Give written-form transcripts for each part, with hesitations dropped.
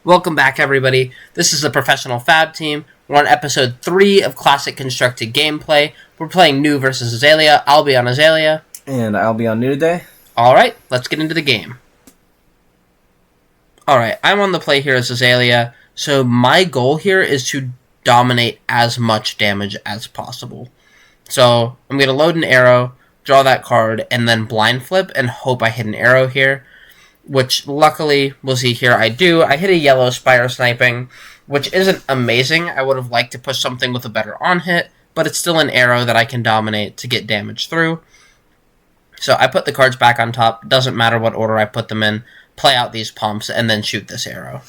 Welcome back, everybody. This is the Professional Fab Team. We're on episode 3 of Classic Constructed Gameplay. We're playing New versus Azalea. I'll be on Azalea. And I'll be on New today. Alright, let's get into the game. Alright, I'm on the play here as Azalea, so my goal here is to dominate as much damage as possible. So, I'm going to load an arrow, draw that card, and then blind flip and hope I hit an arrow here. Which, luckily, we'll see here I do. I hit a yellow Spire Sniping, which isn't amazing. I would have liked to push something with a better on-hit, but it's still an arrow that I can dominate to get damage through. So I put the cards back on top. Doesn't matter what order I put them in. Play out these pumps, and then shoot this arrow.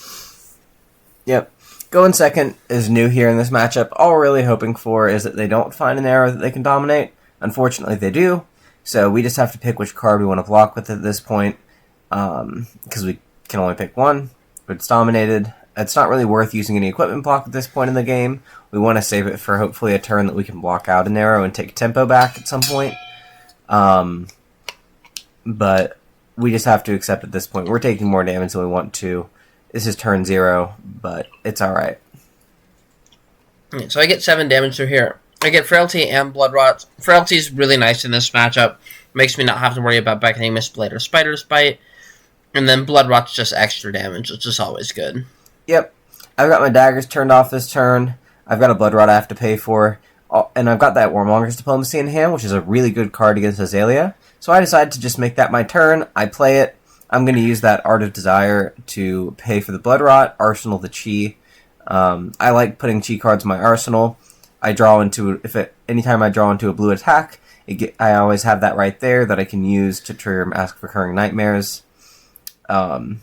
Yep. Going second is New here in this matchup. All we're really hoping for is that they don't find an arrow that they can dominate. Unfortunately, they do. So we just have to pick which card we want to block with at this point. Because we can only pick one, but it's dominated. It's not really worth using any equipment block at this point in the game. We want to save it for hopefully a turn that we can block out an arrow and take tempo back at some point. But we just have to accept at this point. We're taking more damage than we want to. This is turn 0, but it's alright. So I get 7 damage through here. I get Frailty and Blood Rot. Frailty is really nice in this matchup. Makes me not have to worry about Beckoning Mistblade or Spider's Bite. And then Blood Rot's just extra damage, which is always good. Yep. I've got my daggers turned off this turn. I've got a Blood Rot I have to pay for. And I've got that Warmonger's Diplomacy in hand, which is a really good card against Azalea. So I decided to just make that my turn. I play it. I'm going to use that Art of Desire to pay for the Blood Rot, arsenal the Chi. I like putting Chi cards in my arsenal. I draw into anytime I draw into a blue attack, I always have that right there that I can use to trigger Mask of Recurring Nightmares. And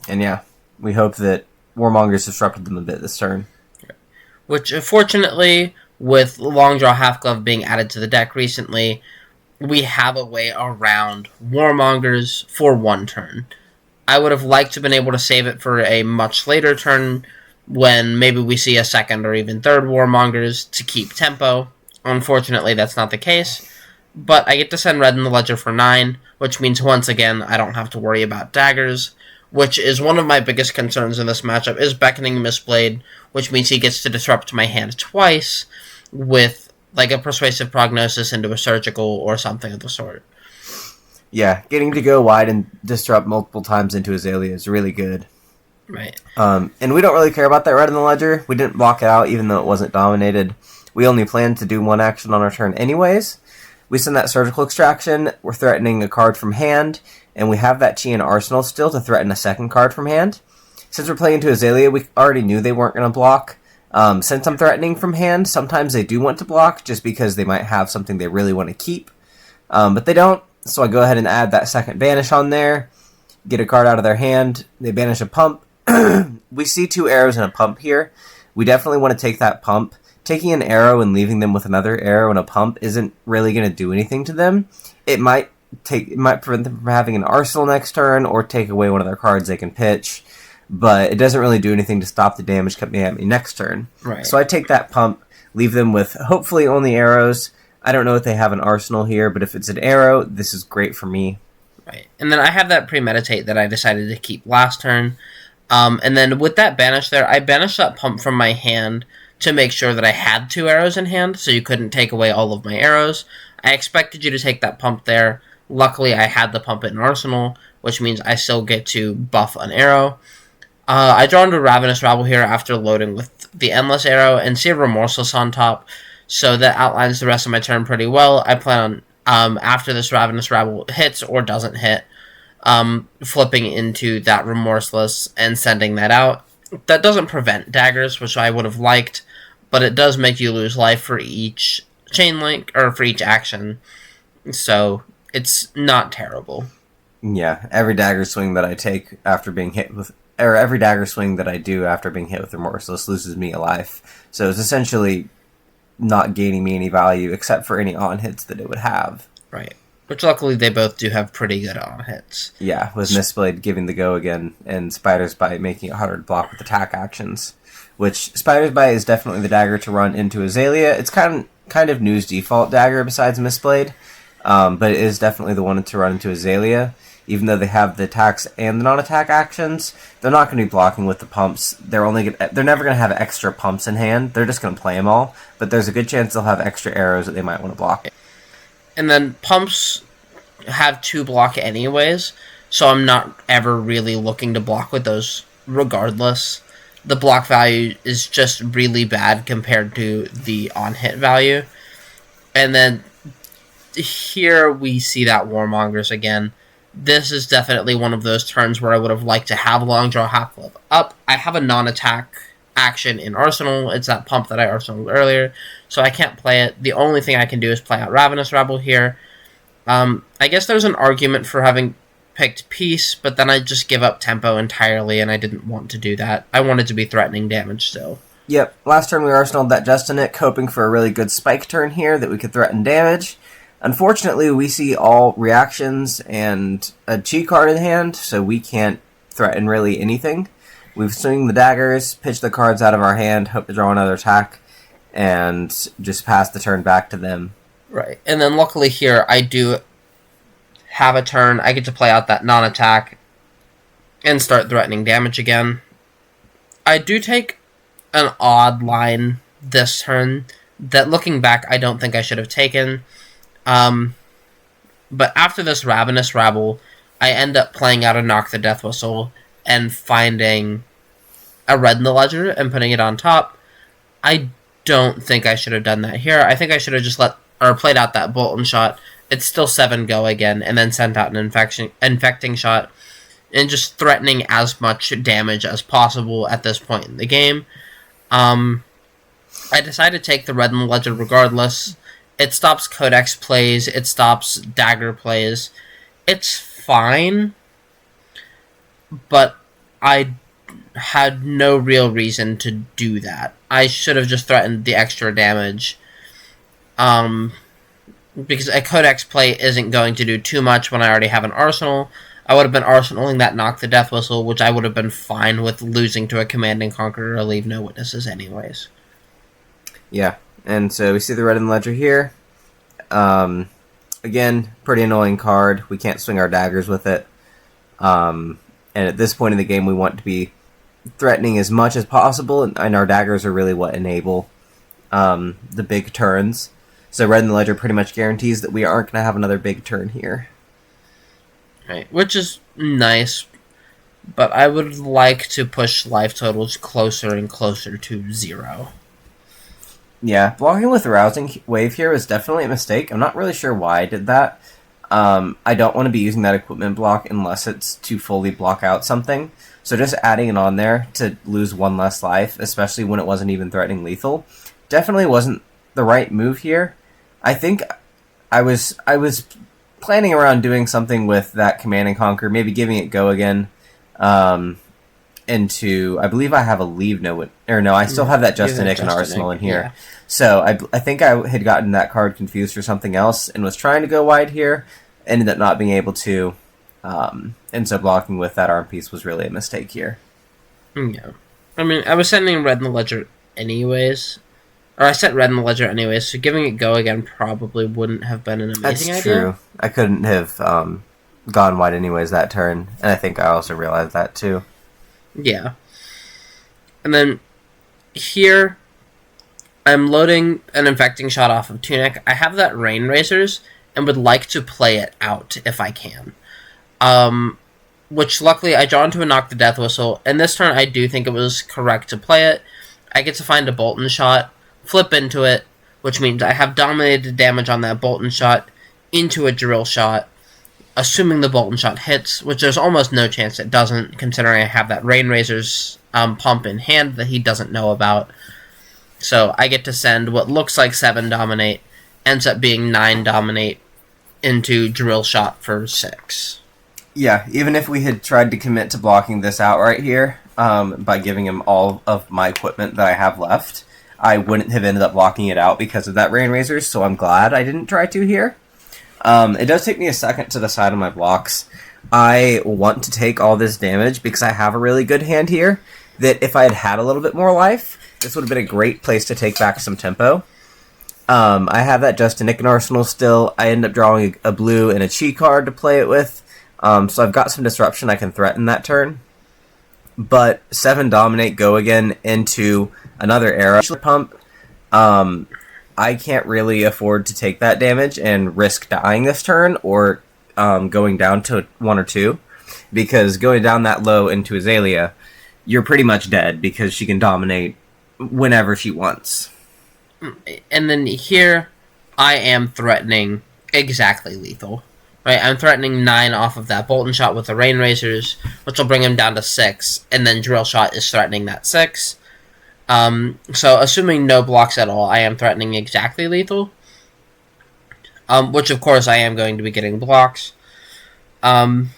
yeah, we hope that Warmonger's disrupted them a bit this turn. Which, fortunately, with Long Draw Half Glove being added to the deck recently, we have a way around Warmongers for one turn. I would have liked to have been able to save it for a much later turn when maybe we see a second or even third Warmongers to keep tempo. Unfortunately, that's not the case. But I get to send red in the ledger for 9, which means once again I don't have to worry about daggers, which is one of my biggest concerns in this matchup, is Beckoning Mistblade, which means he gets to disrupt my hand twice with like a Persuasive Prognosis into a Surgical or something of the sort. Yeah, getting to go wide and disrupt multiple times into Azalea is really good. Right. And we don't really care about that red in the ledger. We didn't block it out even though it wasn't dominated. We only planned to do one action on our turn anyways. We send that Surgical Extraction, we're threatening a card from hand, and we have that Chi in Arsenal still to threaten a second card from hand. Since we're playing into Azalea, we already knew they weren't going to block. Since I'm threatening from hand, sometimes they do want to block, just because they might have something they really want to keep. But they don't, so I go ahead and add that second Banish on there, get a card out of their hand, they banish a pump. We see 2 arrows and a pump here. We definitely want to take that pump. Taking an arrow and leaving them with another arrow and a pump isn't really going to do anything to them. It might prevent them from having an arsenal next turn or take away one of their cards they can pitch, but it doesn't really do anything to stop the damage coming at me next turn. Right. So I take that pump, leave them with hopefully only arrows. I don't know if they have an arsenal here, but if it's an arrow, this is great for me. Right. And then I have that Premeditate that I decided to keep last turn. And then with that Banish there, I banished that pump from my hand to make sure that I had 2 arrows in hand, so you couldn't take away all of my arrows. I expected you to take that pump there. Luckily, I had the pump in Arsenal, which means I still get to buff an arrow. I draw into Ravenous Rabble here after loading with the Endless Arrow, and see a Remorseless on top, so that outlines the rest of my turn pretty well. I plan on, after this Ravenous Rabble hits or doesn't hit, flipping into that Remorseless and sending that out. That doesn't prevent daggers, which I would have liked, but it does make you lose life for each chain link, or for each action, so it's not terrible. Yeah, every dagger swing that I take after being hit with, or every dagger swing that I do after being hit with Remorseless loses me a life, so it's essentially not gaining me any value except for any on-hits that it would have. Right. Which luckily they both do have pretty good on-hits. Yeah, with Mistblade giving the go again, and Spider's Bite making it harder to block with attack actions. Which, Spider's Bite is definitely the dagger to run into Azalea. It's kind of New's default dagger besides Mistblade, but it is definitely the one to run into Azalea. even though they have the attacks and the non-attack actions. They're not going to be blocking with the pumps. They're never going to have extra pumps in hand. They're just going to play them all, but there's a good chance they'll have extra arrows that they might want to block. And then pumps have 2 block anyways, so I'm not ever really looking to block with those regardless. The block value is just really bad compared to the on-hit value. And then here we see that Warmongers again. This is definitely one of those turns where I would have liked to have Long Draw Half-Live up. I have a non-attack action in Arsenal. It's that pump that I arsenaled earlier, so I can't play it. The only thing I can do is play out Ravenous Rabble here. I guess there's an argument for having picked Peace, but then I just give up tempo entirely, and I didn't want to do that. I wanted to be threatening damage still. Yep, last turn we arsenaled that Justinic, hoping for a really good spike turn here that we could threaten damage. Unfortunately, we see all reactions and a cheat card in hand, so we can't threaten really anything. We swing the daggers, pitch the cards out of our hand, hope to draw another attack, and just pass the turn back to them. Right, and then luckily here I do have a turn. I get to play out that non-attack and start threatening damage again. I do take an odd line this turn that, looking back, I don't think I should have taken. But after this Ravenous Rabble, I end up playing out a Knock the Death Whistle and finding a Red in the Ledger and putting it on top. I don't think I should have done that here. I think I should have just played out that Bolton shot. It's still 7 go again, and then sent out an infecting shot, and just threatening as much damage as possible at this point in the game. I decided to take the Red in the Ledger regardless. It stops Codex plays, it stops Dagger plays. It's fine, but I had no real reason to do that. I should have just threatened the extra damage. Because a Codex play isn't going to do too much when I already have an Arsenal. I would have been arsenaling that Knock the Death Whistle, which I would have been fine with losing to a Command and Conquer or Leave No Witnesses anyways. Yeah, and so we see the Red in the Ledger here. Again, pretty annoying card. We can't swing our daggers with it. And at this point in the game, we want to be threatening as much as possible, and our daggers are really what enable the big turns. So Red in the Ledger pretty much guarantees that we aren't going to have another big turn here. Right, which is nice, but I would like to push life totals closer and closer to 0. Yeah, blocking with Rousing Wave here was definitely a mistake. I'm not really sure why I did that. I don't want to be using that equipment block unless it's to fully block out something. So just adding it on there to lose 1 less life, especially when it wasn't even threatening lethal, definitely wasn't the right move here. I think I was planning around doing something with that Command and Conquer, maybe giving it go again. Into, I believe I have a Leave No, or no, I still have that Justinic and Arsenal in here. Yeah. So I think I had gotten that card confused for something else and was trying to go wide here, ended up not being able to, and so blocking with that arm piece was really a mistake here. Yeah. I mean, I was sending Red in the Ledger anyways. Or I set Red in the Ledger anyways, so giving it go again probably wouldn't have been an amazing idea. That's true. I couldn't have gone wide anyways that turn, and I think I also realized that too. Yeah. And then here, I'm loading an infecting shot off of Tunic. I have that Rain Razors and would like to play it out if I can. Which luckily I draw into a Knock the Death Whistle, and this turn I do think it was correct to play it. I get to find a Bolton shot, flip into it, which means I have dominated damage on that Bolton shot into a drill shot, assuming the Bolton shot hits, which there's almost no chance it doesn't, considering I have that Rain Razor's pump in hand that he doesn't know about. So I get to send what looks like 7 dominate, ends up being 9 dominate, into drill shot for 6. Yeah, even if we had tried to commit to blocking this out right here, by giving him all of my equipment that I have left, I wouldn't have ended up blocking it out because of that Rain Razors, so I'm glad I didn't try to here. It does take me a second to decide on my blocks. I want to take all this damage because I have a really good hand here, that if I had had a little bit more life, this would have been a great place to take back some tempo. I have that Justinic and Arsenal still. I end up drawing a blue and a chi card to play it with. So I've got some disruption I can threaten that turn. But 7 Dominate go again into another arrow pump. I can't really afford to take that damage and risk dying this turn or going down to 1 or 2. Because going down that low into Azalea, you're pretty much dead because she can dominate whenever she wants. And then here, I am threatening exactly lethal. Right, I'm threatening 9 off of that Bolton Shot with the Rain Razors, which will bring him down to 6, and then Drill Shot is threatening that 6. So assuming no blocks at all, I am threatening exactly lethal. Which of course I am going to be getting blocks. And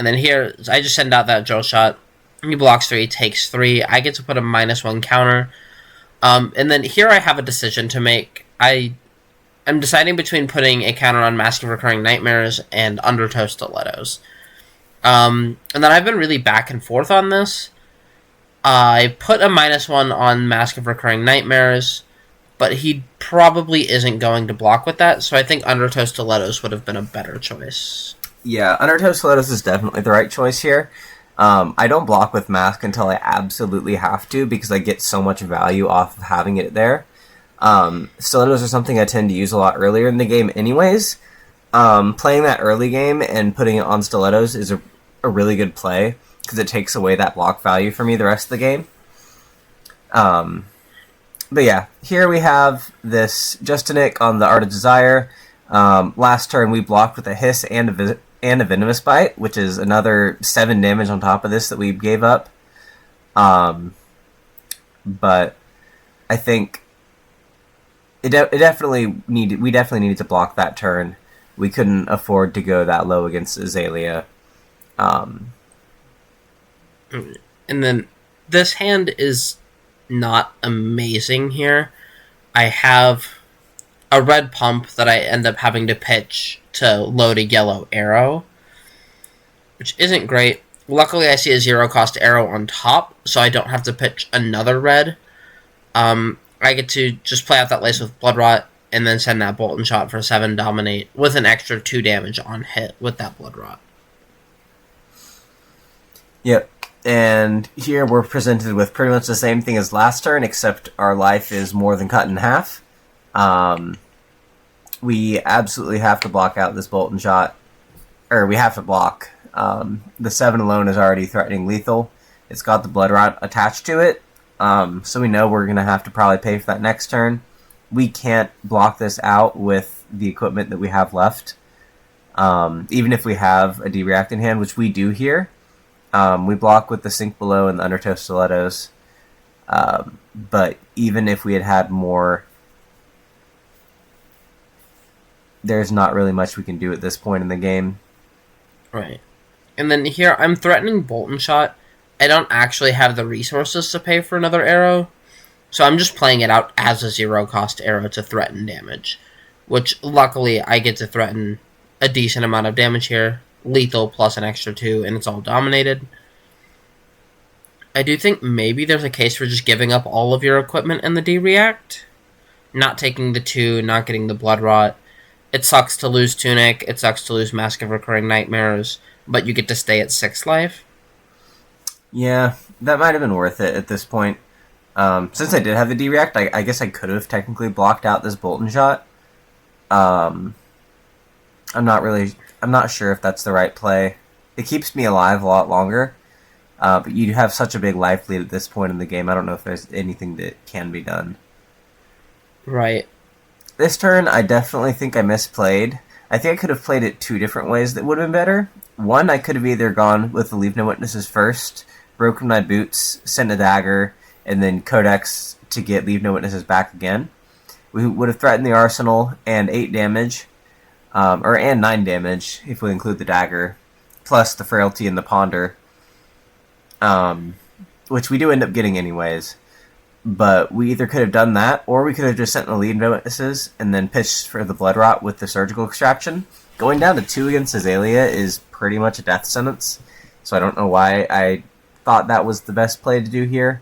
then here, I just send out that Drill Shot. He blocks 3, takes 3. I get to put a -1 counter. And then here I have a decision to make. I'm deciding between putting a counter on Mask of Recurring Nightmares and Undertow Stilettos. And then I've been really back and forth on this. I put a -1 on Mask of Recurring Nightmares, but he probably isn't going to block with that, so I think Undertow Stilettos would have been a better choice. Yeah, Undertow Stilettos is definitely the right choice here. I don't block with Mask until I absolutely have to, because I get so much value off of having it there. Stilettos are something I tend to use a lot earlier in the game anyways. Playing that early game and putting it on Stilettos is a really good play, because it takes away that block value for me the rest of the game. But yeah, here we have this Justinic on the Art of Desire. Last turn we blocked with a Hiss and a Venomous Bite, which is another 7 damage on top of this that we gave up. But I think we definitely needed to block that turn. We couldn't afford to go that low against Azalea. And then this hand is not amazing here. I have a red pump that I end up having to pitch to load a yellow arrow, which isn't great. Luckily, I see a 0-cost arrow on top, so I don't have to pitch another red. I get to just play out that Lace with Blood Rot, and then send that Bolton Shot for 7 Dominate, with an extra 2 damage on hit with that Blood Rot. Yep. And here we're presented with pretty much the same thing as last turn, except our life is more than cut in half. We absolutely have to block out this Bolton Shot. Or we have to block. The 7 alone is already threatening lethal. It's got the Blood Rot attached to it. So we know we're going to have to probably pay for that next turn. We can't block this out with the equipment that we have left. Even if we have a D-React in hand, which we do here. We block with the Sink Below and the Undertow Stilettos. But even if we had had more, there's not really much we can do at this point in the game. Right. And then here, I'm threatening Bolton Shot. I don't actually have the resources to pay for another arrow, so I'm just playing it out as a 0-cost arrow to threaten damage, which luckily I get to threaten a decent amount of damage here. Lethal plus an extra 2, and it's all dominated. I do think maybe there's a case for just giving up all of your equipment in the D-React. Not taking the 2, not getting the Blood Rot. It sucks to lose Tunic, it sucks to lose Mask of Recurring Nightmares, but you get to stay at 6 life. Yeah, that might have been worth it at this point. Since I did have the D-React, I guess I could have technically blocked out this Bolton Shot. I'm not sure if that's the right play. It keeps me alive a lot longer, but you have such a big life lead at this point in the game, I don't know if there's anything that can be done. Right. This turn, I definitely think I misplayed. I think I could have played it 2 different ways that would have been better. One, I could have either gone with the Leave No Witnesses first, broken my boots, sent a dagger, and then Codex to get Leave No Witnesses back again. We would have threatened the Arsenal and 8 damage, and 9 damage if we include the dagger, plus the Frailty and the Ponder, which we do end up getting anyways. But we either could have done that, or we could have just sent the Leave No Witnesses and then pitched for the Blood Rot with the Surgical Extraction. Going down to 2 against Azalea is pretty much a death sentence, so I don't know why I thought that was the best play to do here.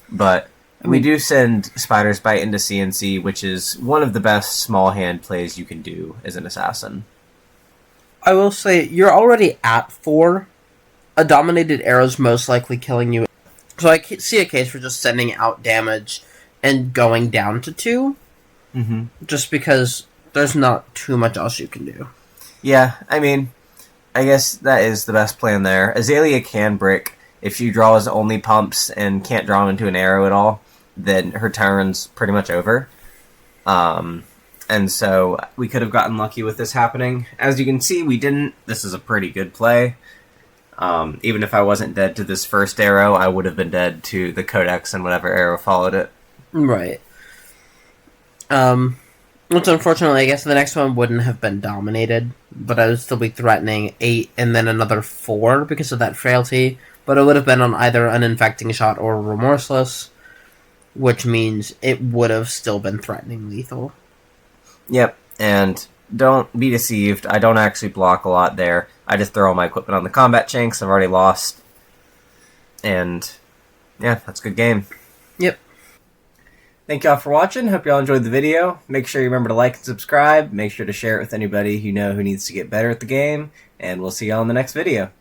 But we do send Spider's Bite into CNC, which is one of the best small hand plays you can do as an assassin. I will say, you're already at 4. A dominated arrow's most likely killing you. So I see a case for just sending out damage and going down to 2. Mm-hmm. Just because there's not too much else you can do. Yeah, I mean, I guess that is the best plan there. Azalea can brick. If she draws only pumps and can't draw into an arrow at all, then her turn's pretty much over. And so we could have gotten lucky with this happening. As you can see, we didn't. This is a pretty good play. Even if I wasn't dead to this first arrow, I would have been dead to the Codex and whatever arrow followed it. Right. Which unfortunately, I guess the next one wouldn't have been dominated, but I would still be threatening 8 and then another 4 because of that frailty. But it would have been on either an infecting shot or remorseless, which means it would have still been threatening lethal. Yep, and don't be deceived. I don't actually block a lot there. I just throw all my equipment on the combat chinks. I've already lost. And, yeah, that's a good game. Yep. Thank y'all for watching. Hope y'all enjoyed the video. Make sure you remember to like and subscribe. Make sure to share it with anybody you know who needs to get better at the game. And we'll see y'all in the next video.